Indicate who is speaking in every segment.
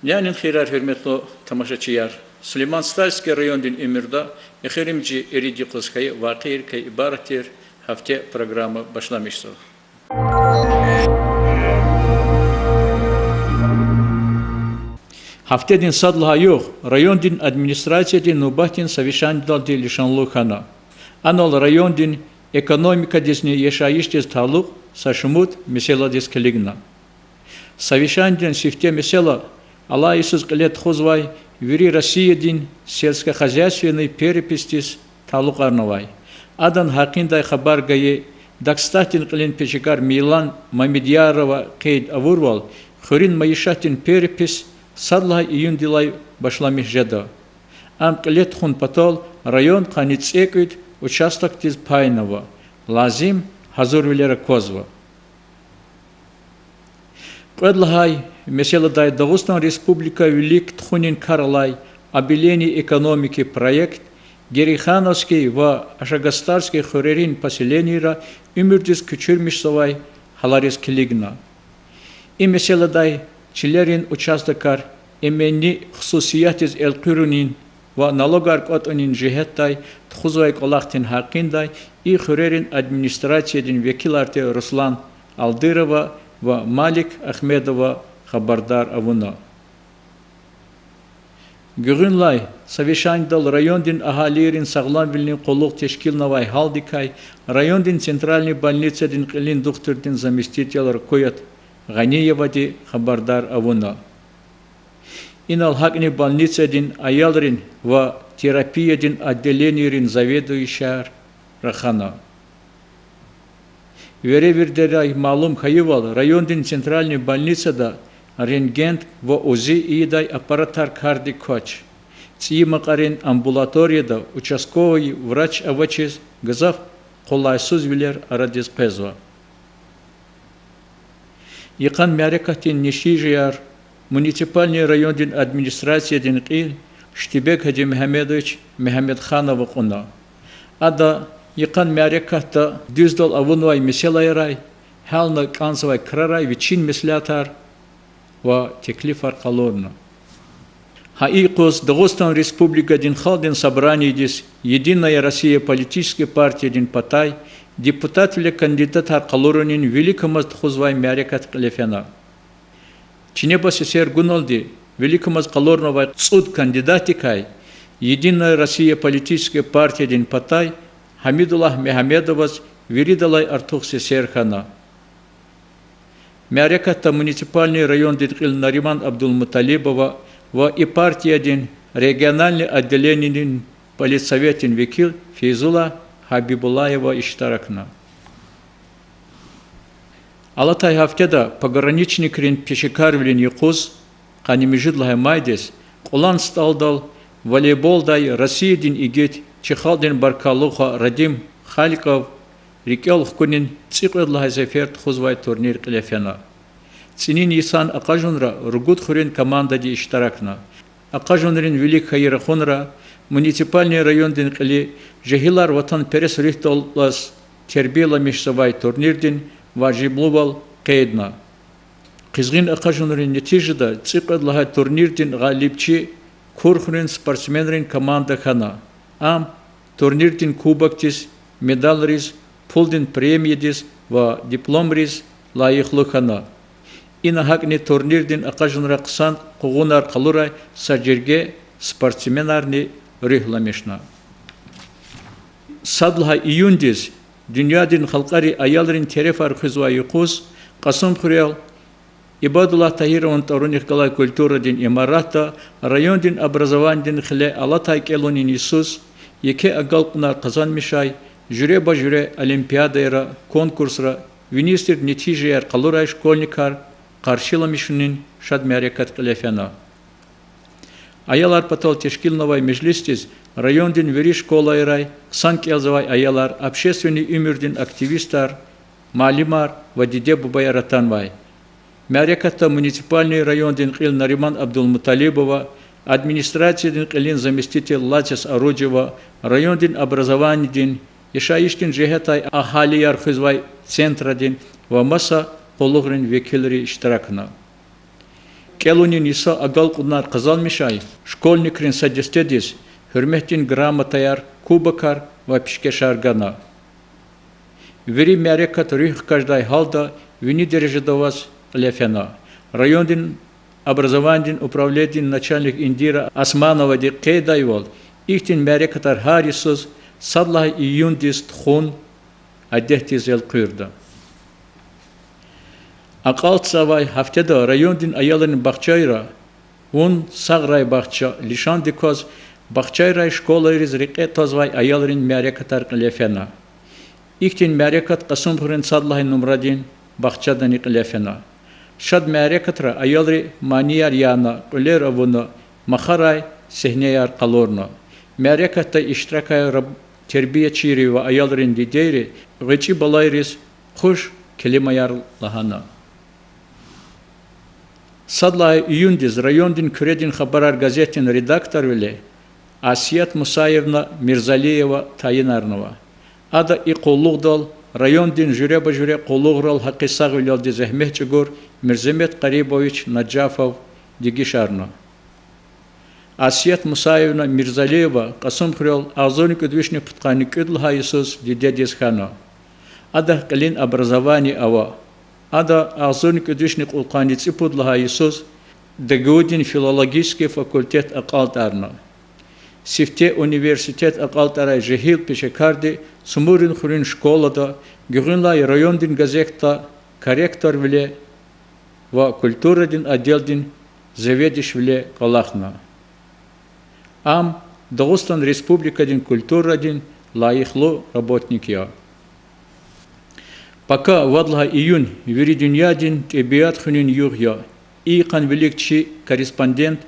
Speaker 1: Yani xeyrar hürmetli tamaşaçılar, Süleyman Stalski rayonun emirde exirimci eridi kızkayı vakir kay ibarettir hafta programı başlamıştır. Hafta sadlaha yok, rayonun administrasiyeti nubatin savişandal di lişanlıkhana. Anol rayonun ekonomika disni yaşayıştiz taluk saşumut mesela diskeligna. Savişandin sifte mesela Allah Иисус лет хузвай вери Россиядин сельскохозяйственный перепистис талукарновай. Адан хакиндай хабар гае дакстатин клин печекар Милан Мамедьярова кейд авурвал хурин маишатин перепис садлай июн дилай башламих жеда. Ам клет хун патол район ханицекует участок тиз пайнова. Лазим хазурвилера козва. Предлахай Mesela Дагестан Республика Велик Тхунин Карлай обеление экономики проект Герихановский в Ашагастарский хорерин поселения умердис küçülmüşsavay halaris kiligna. И mesela дай чилерин участокар эменни хусусиятиз элкюрунин ва налогар котонин жихеттай тхузвай колахтин хакиндай и хорерин администрациядин векиларте Руслан Алдырова ва Малик Ахмедова Хабардар авуна. Гүгүнлай Savişandal райондин ахалирин саглам вилин колук тешкилнавай халдикай райондин центральный больницадин кылин доктордин заместителер коят Ганиевади Хабардар авуна. Инал хакни больницадин аялрин ва терапиядин отделениерин заведующар Рахана. Веревердерай малум хайывал райондин центральный больницада рентген во УЗИ идай аппаратар карди коч. Циимакарин амбулаторияда участковый врач авачиз газав колайсуз вилер арадис пезва. Якан мярекатин нишижияр муниципальный райондин администрациядин кил Штибек Хаджи Мухаммедович Мухаммедханова куна. Ада Якан мяреката дюздал авунвай меселайрай хална канцвай крарай вичин меслятар ва теклифар калорна. Хаикос Дагестан Республика дин халдин собрание дис Единая Россия политическая партия дин Патай депутат виле кандидат ар калоронин великомаз хузвай мярекат клефена. Чинебаси сер гуналди великомаз калорновай цуд кандидатикай Единая Россия политическая партия дин Патай Хамидуллах Мехамедовас Виридалай Артухси Серхана. Мяреката муниципальный район Дитхил Нариман Абдулмуталибова ва и партия дин региональный отделение дин политсоветин Викил Фейзула Хабибулаева Иштаракна. Алатай хафтеда пограничник рин пешекарвлин Якуз Ханимижидлахай Майдес Кулан сталдал волейболдай Россия дин игет Чехалдин Баркалуха Радим Халиков Рикел Хкунин Цикладлахай Зеферт Хузвай турнир Клефена. Цинин Исан Акажунра Ругут Хурин команда ди Иштаракна. Акажунрин Велик Хайрахунра муниципальный район дин Кли Жехилар Ватан Перес Рихтоллас Тербила Мишсавай турнирдин Важиблувал Кейдна. Кизгин Акажунрин Нетижда Цикладлахай турнирдин Галипчи Курхурин спортсменрин команда Хана. Ам турнирдин кубактис медалриз пулдин премиедис ва дипломриз лайыхлыхана. Ина хакни турнирдин акажунра кысан кугунар калурай саджирге спортсменарни рихламешна. Садлха июндис дünядин халкари аялрин терефар хызва юкуз Касым Хурел Ибадуллах Тахирован Таруних Калай культура дин имарата район дин образование дин хле Алатай Келунин Иисус Еке агалпнар Казан Мишай Жюре ба жюре олимпиадайра конкурсра винистр нетижияр калурай школьникар каршиламишунин шадмярекат клефена. Аялар патал тешкилновай межлистиз райондин вери школайрай санкелзавай аялар общественный умердин активистар малимар вадиде бубайратанвай. Мяреката муниципальный райондин кил Нариман Абдулмуталибова администрациядин килин заместитель Латис Орудьева райондин образование дин Ишаиштин жехетай ахалияр хызвай центрадин ва маса полугрин векилри иштаракна. Келунин иса агал куднар казал мишай, школьникрин садистедис, hürmetin грамотаяр, кубакар, вапишке шаргана. Вери мярекат рюх каждай халда, вини дережедоваз лефена. Райондин образовандин управледин начальник Индира Османова де кейдайвол, ихтин мярекатар харисыз, садлай июндис тхун, аддехтиз ел кюрда. Акалт савай хафтеда райондин аялын бахчайра, он саграй бахча, лишан дикоз бахчайрай школайриз рике тозвай аялын мярекатар лефена. Ихтин мярекат касумхурин садлай нумрадин бахчадан лефена. Шад мярекатра аялри манияр яна, улер авуна, махарай сехнеяр калорна. Мяреката иштракай раб тербия чири ва аялрин дидейри, гычи балайриз хуш келимаяр лахана. Садлай июндиз райондин күредин хабарар газетин редактор виле Асият Мусаевна Мирзалиева Тайинарнова. Ада и коллугдал райондин жюреба жюре коллуграл хакисаг вилялди зехмехчигур Мирземет Карибович Наджафов Дигишарно. Асият Мусаевна Мирзалиева Касым хрел азоник удвишни путкани кюдл хайсус дидедис хано. Ада калин образование ава. Ада азоник удвишни кулкани ципудл хайсус Дагудин филологический факультет акалтарно. Сифте университет акалтарай жехил пешекарди сумурин хурин школада гюринлай райондин газекта корректор виле ва культурадин отделдин заведиш виле калахна. Ам Дагыстан республикадин культурадин лайыхлы работник я. Пока вадла июнь вери дуньядин тебиат хунин юг я. Иқан великчи корреспондент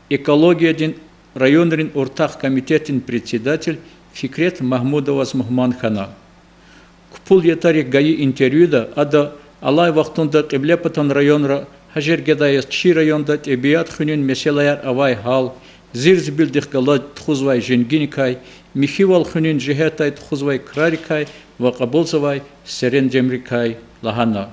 Speaker 1: экологиядин районрин ортах комитетин председатель Фикрет Махмудовас Мухманхана. Купул ятарик гаи интервьюда ада алай вақтунда қиблепатан районра хажергедайыз чи районда тебиат хунин меселаяр авай хал, зирз билдих галад тхузвай женгиникай, михивал хунин жихетай тхузвай крарикай, вақабулзавай серен демрикай лахана.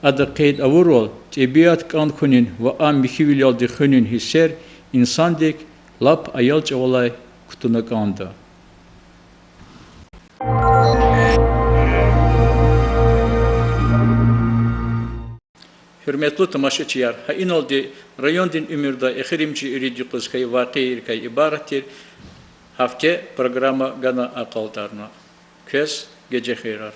Speaker 1: Ада қейд авурвал тебиат кан хунин ва ам михивилял ди хунин хисер инсандик лап аял чавалай кутунаканда. Hürmetli tamaşaçılar, hain oldu rayondin ümürda exirimci üridi kızkay vakir kay ibarettir. Hafte programa gana akaltarna. Kes gece xeyrar.